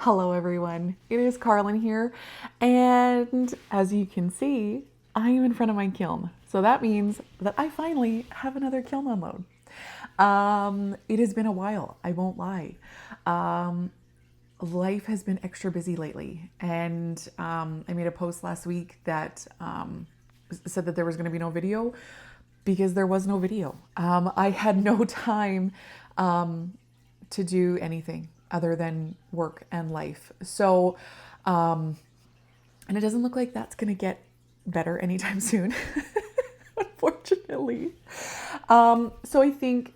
Hello everyone, it is Carlin here, and as you can see, I am in front of my kiln. So that means that I finally have another kiln unload. It has been a while, I won't lie. Life has been extra busy lately, and I made a post last week that said that there was going to be no video because there was no video. I had no time to do anything other than work and life. So, and it doesn't look like that's going to get better anytime soon, unfortunately. So I think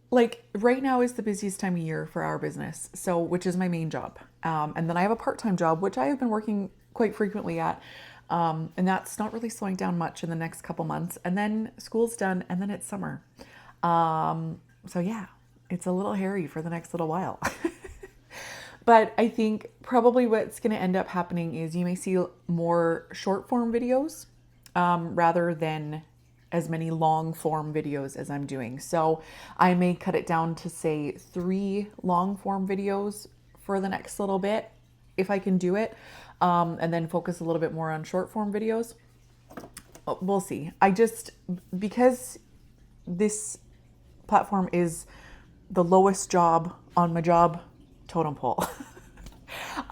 like right now is the busiest time of year for our business. So, which is my main job. And then I have a part-time job, which I have been working quite frequently at. And that's not really slowing down much in the next couple months. And then school's done and then it's summer. So yeah, it's a little hairy for the next little while. But I think probably what's going to end up happening is you may see more short form videos rather than as many long form videos as I'm doing. So I may cut it down to say 3 long form videos for the next little bit, if I can do it, and then focus a little bit more on short form videos. We'll see. Because this platform is the lowest job on my job totem pole.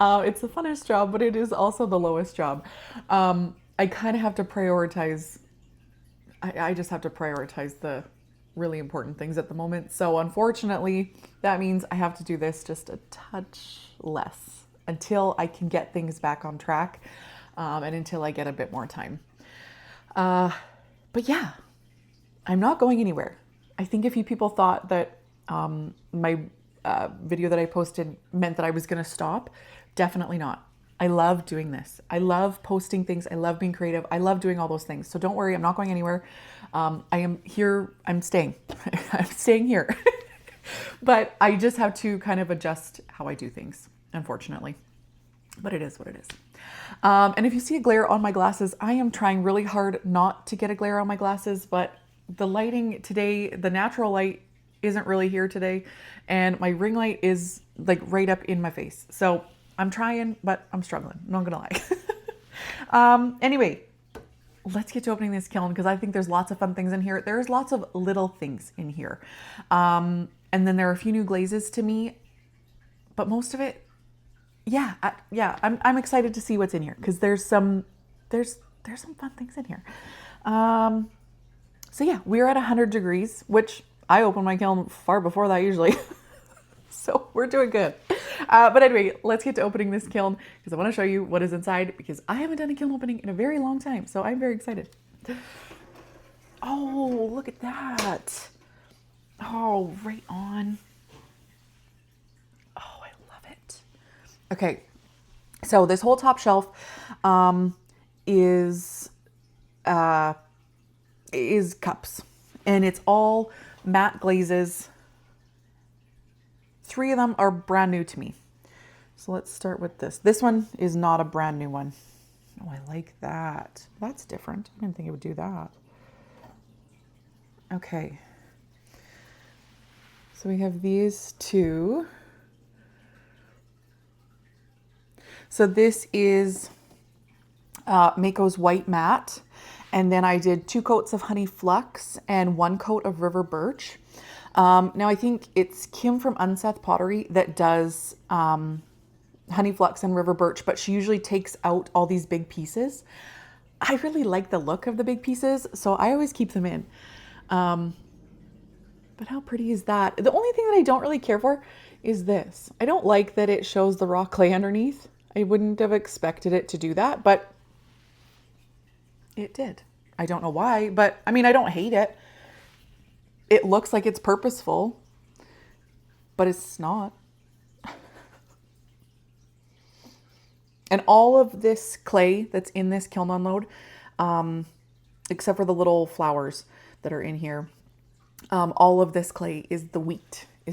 It's the funnest job, but it is also the lowest job. I kind of have to prioritize. I just have to prioritize the really important things at the moment. So unfortunately, that means I have to do this just a touch less until I can get things back on track, and until I get a bit more time. But yeah, I'm not going anywhere. I think a few people thought that my video that I posted meant that I was going to stop. Definitely not. I love doing this. I love posting things. I love being creative. I love doing all those things. So don't worry, I'm not going anywhere. I am here. I'm staying. I'm staying here. But I just have to kind of adjust how I do things, unfortunately. But it is what it is. And if you see a glare on my glasses, I am trying really hard not to get a glare on my glasses, but the lighting today, the natural light isn't really here today. And my ring light is like right up in my face. So I'm trying, but I'm struggling. Not gonna lie. Anyway, let's get to opening this kiln because I think there's lots of fun things in here. There's lots of little things in here. And then there are a few new glazes to me, but most of it, I'm excited to see what's in here because there's some fun things in here. So yeah, we're at 100 degrees, which I open my kiln far before that usually. So we're doing good. But anyway, let's get to opening this kiln because I want to show you what is inside because I haven't done a kiln opening in a very long time. So I'm very excited. Oh, look at that. Oh, right on. Oh, I love it. Okay. So this whole top shelf is cups, and it's all matte glazes. 3 of them are brand new to me. So let's start with this. This one is not a brand new one. Oh, I like that. That's different. I didn't think it would do that. Okay. So we have these 2. So this is Mako's white matte. And then I did 2 coats of honey flux and 1 coat of river birch. Now I think it's Kim from Pottery that does honey flux and river birch, but she usually takes out all these big pieces. I really like the look of the big pieces, so I always keep them in. But how pretty is that? The only thing that I don't really care for is this. I don't like that it shows the raw clay underneath. I wouldn't have expected it to do that, but it did. I don't know why, but I mean, I don't hate it. It looks like it's purposeful, but it's not. And all of this clay that's in this kiln unload, except for the little flowers that are in here, all of this clay is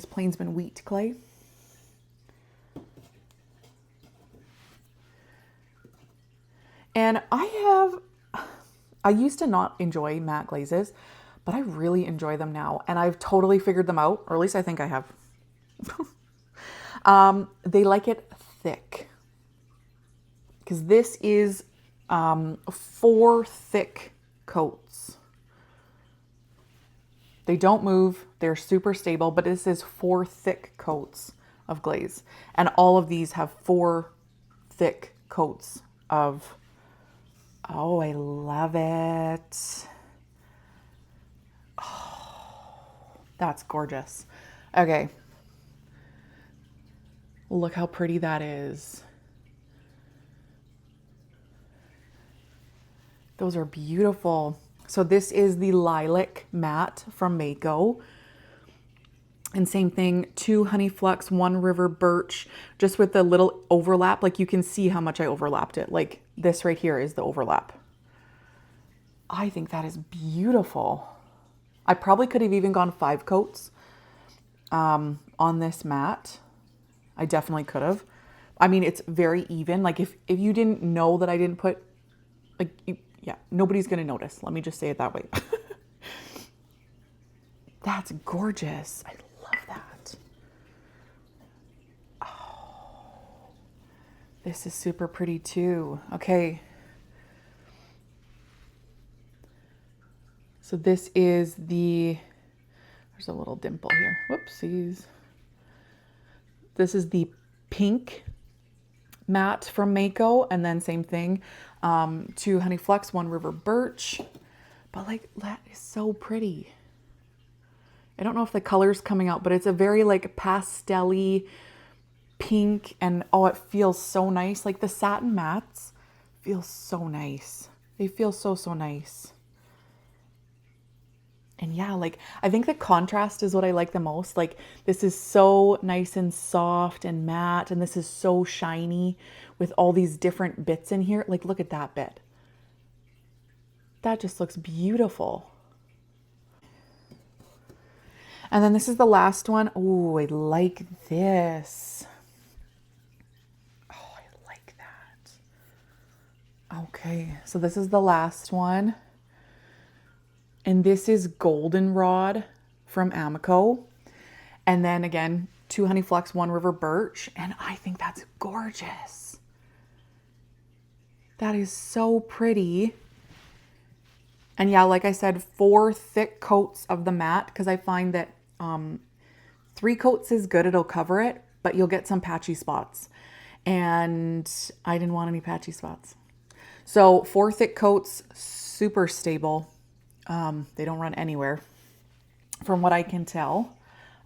Plainsman wheat clay. And I used to not enjoy matte glazes, but I really enjoy them now. And I've totally figured them out, or at least I think I have. They like it thick because this is 4 thick coats. They don't move. They're super stable, but this is 4 thick coats of glaze. And all of these have 4 thick coats of, oh, I love it. Oh, that's gorgeous. Okay. Look how pretty that is. Those are beautiful. So this is the lilac mat from Mako. And same thing, 2 honey flux, 1 river birch, just with the little overlap. Like you can see how much I overlapped it. Like this right here is the overlap. I think that is beautiful. I probably could have even gone 5 coats on this mat. I definitely could have. I mean, it's very even. Like if you didn't know that I didn't put, like, yeah, nobody's going to notice. Let me just say it that way. That's gorgeous. I love that. Oh, this is super pretty too. Okay. So this is there's a little dimple here. Whoopsies. This is the pink mat from Mako, and then same thing, 2 honey flux, 1 river birch. But like, that is so pretty. I don't know if the color's coming out, but it's a very like pastel-y pink, and oh, it feels so nice. Like the satin mats feel so nice. They feel so nice. And yeah, like I think the contrast is what I like the most. Like this is so nice and soft and matte, and this is so shiny with all these different bits in here. Like look at that bit. That just looks beautiful. And then this is the last one. Oh, I like this. Oh, I like that. Okay, so this is the last one. And this is goldenrod from Amico. And then again, 2 honey flux, 1 river birch. And I think that's gorgeous. That is so pretty. And yeah, like I said, 4 thick coats of the mat, because I find that 3 coats is good. It'll cover it, but you'll get some patchy spots. And I didn't want any patchy spots. So 4 thick coats, super stable. They don't run anywhere from what I can tell.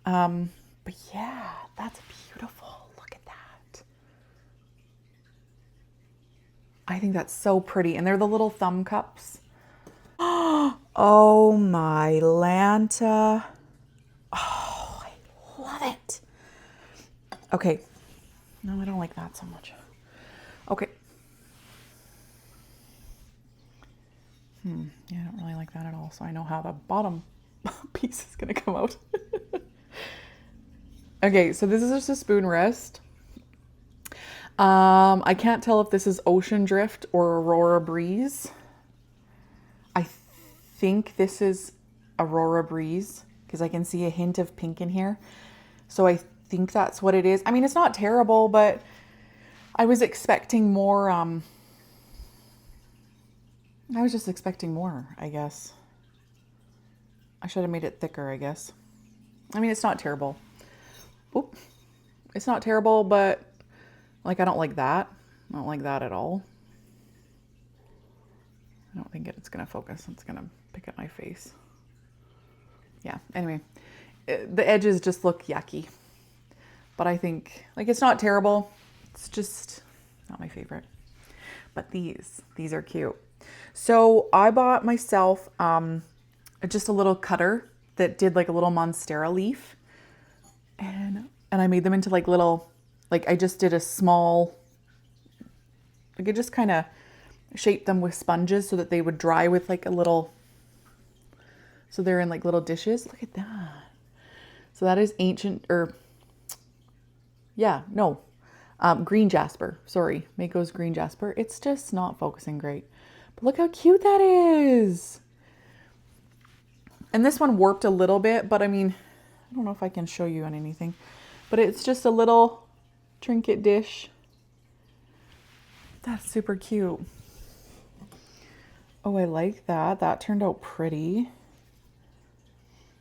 But yeah, that's beautiful. Look at that. I think that's so pretty. And they're the little thumb cups. Oh my Lanta. Oh, I love it. Okay. No, I don't like that so much. Okay. Yeah, I don't really like that at all. So I know how the bottom piece is going to come out. Okay, so this is just a spoon rest. I can't tell if this is Ocean Drift or Aurora Breeze. I think this is Aurora Breeze because I can see a hint of pink in here. So I think that's what it is. I mean, it's not terrible, but I was expecting more. I was just expecting more, I guess. I should have made it thicker, I guess. I mean, it's not terrible. Oop. It's not terrible, but like, I don't like that. I don't like that at all. I don't think it's going to focus. It's going to pick at my face. Yeah, anyway. The edges just look yucky. But I think, like, it's not terrible. It's just not my favorite. But these are cute. So I bought myself just a little cutter that did like a little monstera leaf, and I made them into like little, like I just did a small, like I just kind of shaped them with sponges so that they would dry with like a little, so they're in like little dishes. Look at that. So that is ancient, or yeah, no, green jasper. Sorry, Mako's green jasper. It's just not focusing great. But look how cute that is. And this one warped a little bit, but I mean, I don't know if I can show you on anything, but it's just a little trinket dish. That's super cute. Oh, I like that. That turned out pretty.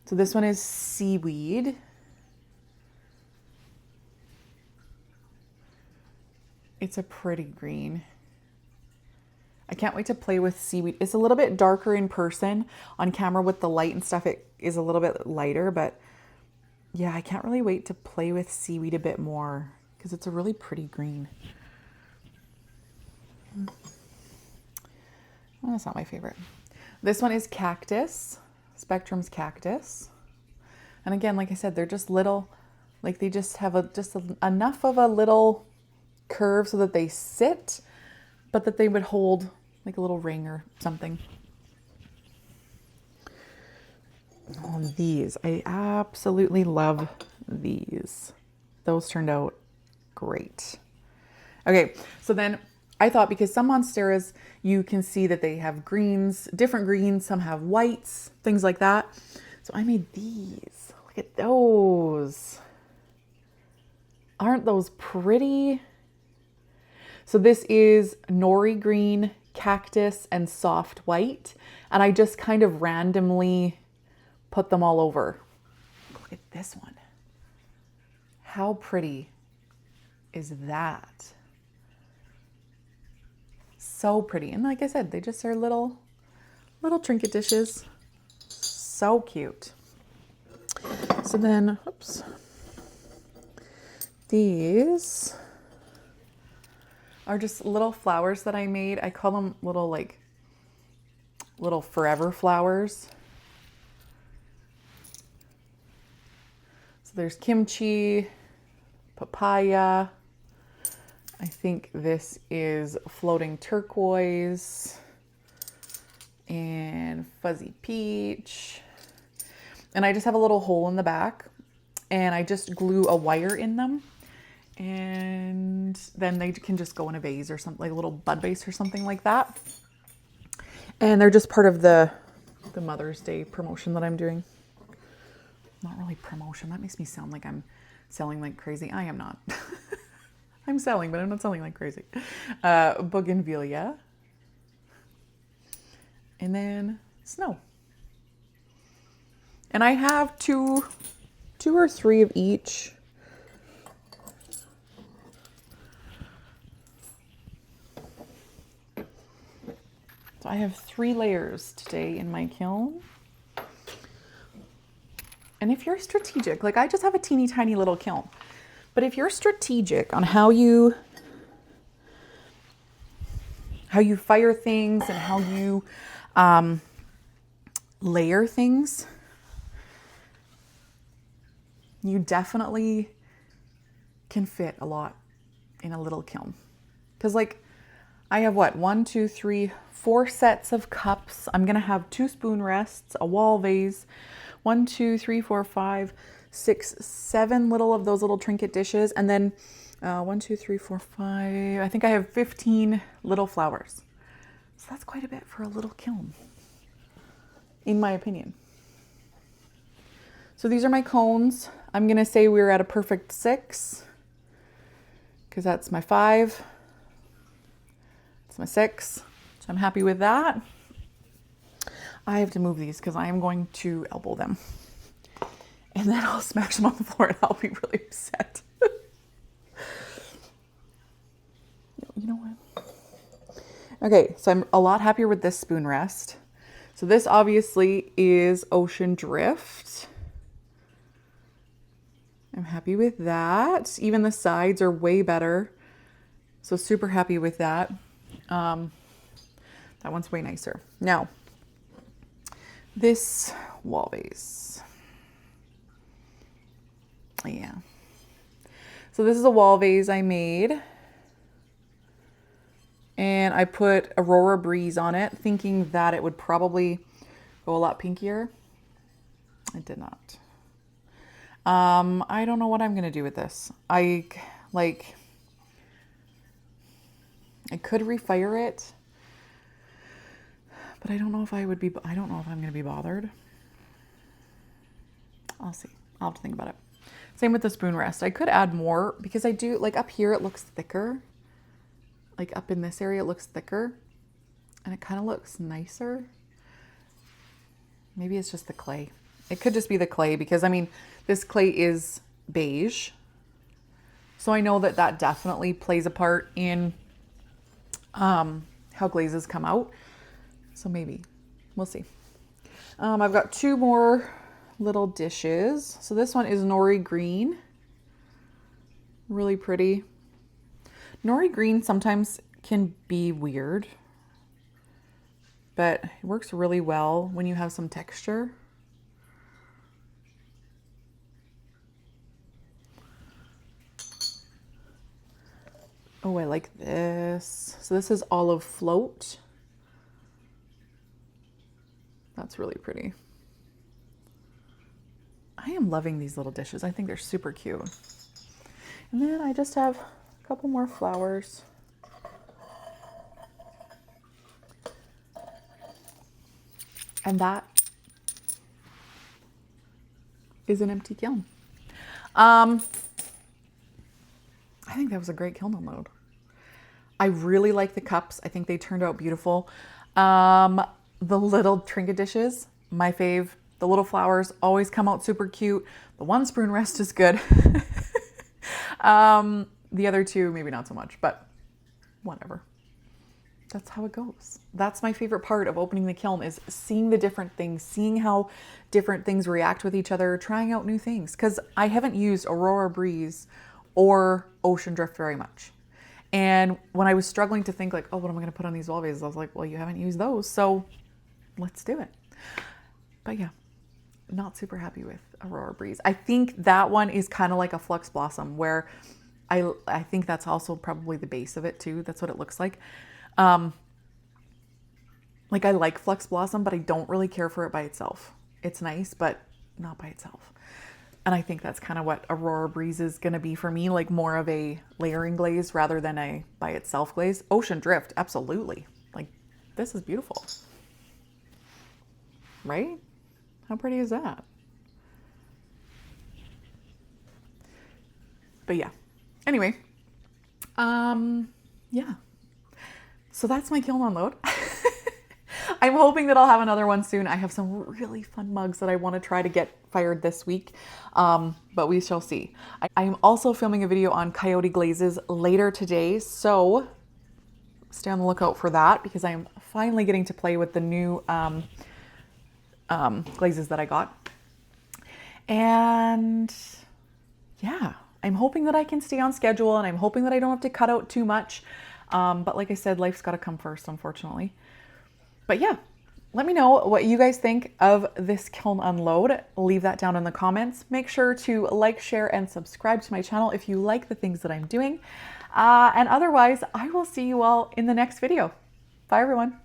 So this one is seaweed. It's a pretty green. I can't wait to play with seaweed. It's a little bit darker in person. On camera with the light and stuff, it is a little bit lighter, but yeah, I can't really wait to play with seaweed a bit more because it's a really pretty green. Oh, that's not my favorite. This one is cactus, Spectrum's cactus. And again, like I said, they're just little, like they just have enough of a little curve so that they sit, but that they would hold like a little ring or something. Oh, these, I absolutely love these. Those turned out great. Okay, so then I thought because some monsteras, you can see that they have greens, different greens, some have whites, things like that. So I made these. Look at those. Aren't those pretty? So this is nori green, cactus, and soft white. And I just kind of randomly put them all over. Look at this one. How pretty is that? So pretty. And like I said, they just are little trinket dishes. So cute. So then, oops. These are just little flowers that I made. I call them little forever flowers. So there's kimchi, papaya. I think this is floating turquoise and fuzzy peach. And I just have a little hole in the back and I just glue a wire in them. And then they can just go in a vase or something, like a little bud vase or something like that. And they're just part of the Mother's Day promotion that I'm doing. Not really promotion. That makes me sound like I'm selling like crazy. I am not. I'm selling, but I'm not selling like crazy. Bougainvillea. And then snow. And I have two or three of each. So I have 3 layers today in my kiln. And if you're strategic, like I just have a teeny tiny little kiln, but if you're strategic on how you fire things and how you layer things, you definitely can fit a lot in a little kiln. Because like I have what, 1, 2, 3, 4 sets of cups. I'm gonna have 2 spoon rests, a wall vase, 1, 2, 3, 4, 5, 6, 7 of those little trinket dishes, and then 1, 2, 3, 4, 5. I think I have 15 little flowers. So that's quite a bit for a little kiln, in my opinion. So these are my cones. I'm gonna say we're at a perfect 6, because that's my 5. That's my 6. So I'm happy with that. I have to move these because I am going to elbow them. And then I'll smash them on the floor and I'll be really upset. You know what? Okay, so I'm a lot happier with this spoon rest. So this obviously is Ocean Drift. I'm happy with that. Even the sides are way better. So super happy with that. That one's way nicer. Now, this wall vase. Yeah. So this is a wall vase I made. And I put Aurora Breeze on it, thinking that it would probably go a lot pinkier. It did not. I don't know what I'm going to do with this. I could refire it, but I don't know if I don't know if I'm going to be bothered. I'll see. I'll have to think about it. Same with the spoon rest. I could add more because I do, like up here it looks thicker. Like up in this area it looks thicker and it kind of looks nicer. Maybe it's just the clay. It could just be the clay because I mean, this clay is beige. So I know that that definitely plays a part in how glazes come out. So maybe, we'll see. I've got two more little dishes. So this one is nori green. Really pretty. Nori green sometimes can be weird, but it works really well when you have some texture. Oh, I like this. So this is olive float. That's really pretty. I am loving these little dishes. I think they're super cute. And then I just have a couple more flowers. And that is an empty kiln. I think that was a great kiln unload. I really like the cups. I think they turned out beautiful. The little trinket dishes, my fave. The little flowers always come out super cute. The one spoon rest is good. The other two, maybe not so much, but whatever. That's how it goes. That's my favorite part of opening the kiln, is seeing the different things, seeing how different things react with each other, trying out new things. Because I haven't used Aurora Breeze or Ocean Drift very much. And when I was struggling to think like, oh, what am I going to put on these wall vases? I was like, well, you haven't used those, so let's do it. But yeah, not super happy with Aurora Breeze. I think that one is kind of like a Flux Blossom, where I think that's also probably the base of it too. That's what it looks like. Like I like Flux Blossom, but I don't really care for it by itself. It's nice, but not by itself. And I think that's kind of what Aurora Breeze is going to be for me, like more of a layering glaze rather than a by itself glaze. Ocean Drift, absolutely. Like, this is beautiful. Right? How pretty is that? But yeah. Anyway, yeah. So that's my kiln unload. I'm hoping that I'll have another one soon. I have some really fun mugs that I want to try to get fired this week, but we shall see. I am also filming a video on coyote glazes later today, so stay on the lookout for that, because I am finally getting to play with the new glazes that I got. And yeah, I'm hoping that I can stay on schedule, and I'm hoping that I don't have to cut out too much. But like I said, life's got to come first, unfortunately. But yeah, let me know what you guys think of this kiln unload. Leave that down in the comments. Make sure to like, share, and subscribe to my channel if you like the things that I'm doing. And otherwise, I will see you all in the next video. Bye, everyone.